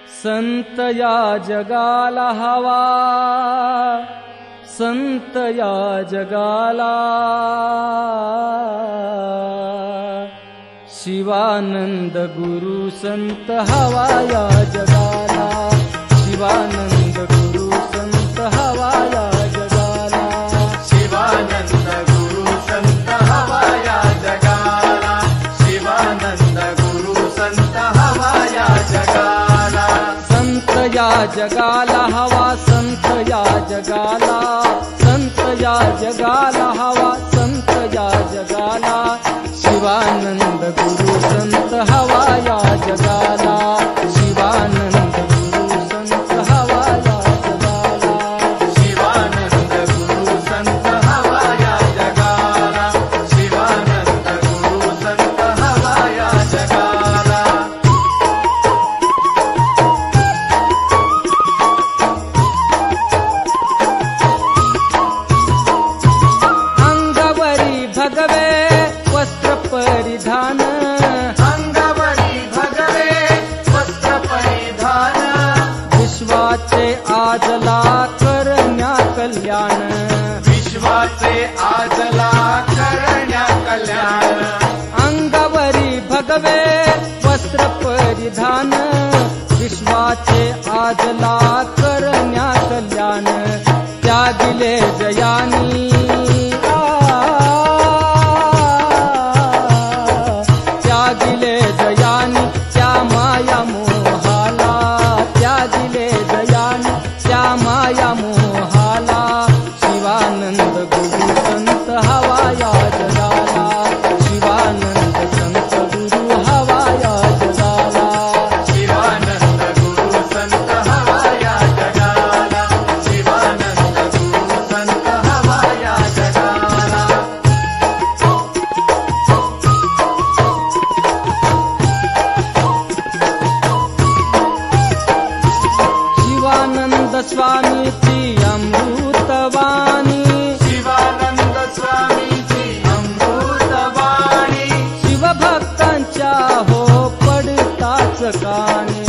संत या जगाला हवा, संत या जगाला, शिवानंद गुरु संत हवा या जगाला, शिवानंद गुरु संत हवा या जगाला, शिवानंद गुरु संत हवा या जगाला, शिवानंद गुरु संत हवा या जगाला, संत या जगाला हवा, संत या जगाला, संत या जगाला हवा, संत या जगाला, शिवानंद गुरु संत हवा या जगाला, शिवानंद गुरु संत हवा या जगाला, शिवानंद गुरु संत हवा या जगाला, शिवानंद गुरु संत हवा या जगाला, अंगवरी भगवे वस्त्र परिधान, अंगवरी भगवे वस्त्र परिधान, विश्वाचे आजला करण्या कल्याण, विश्वाचे आजला करण्या कल्याण, अंगवरी भगवे वस्त्र परिधान, विश्वाचे आजला करण्या कल्याण, त्यागिले जयानी त्यागिले जयानी त्या माया मोहाला, त्यागिले जयानी त्या माया मोहाला, शिवानंद गुरु संत हवा या जगाला, शिवानंद संत गुरु हवा या जगाला, शिवानंद गुरु संत हवा या जगाला, शिवानंद गुरु संत हवा या जगाला, शिवानंद स्वामीची अमृतवाणी, शिवानंद स्वामीची अमृतवाणी, शिवभक्तांच्या हो पडताच कानी,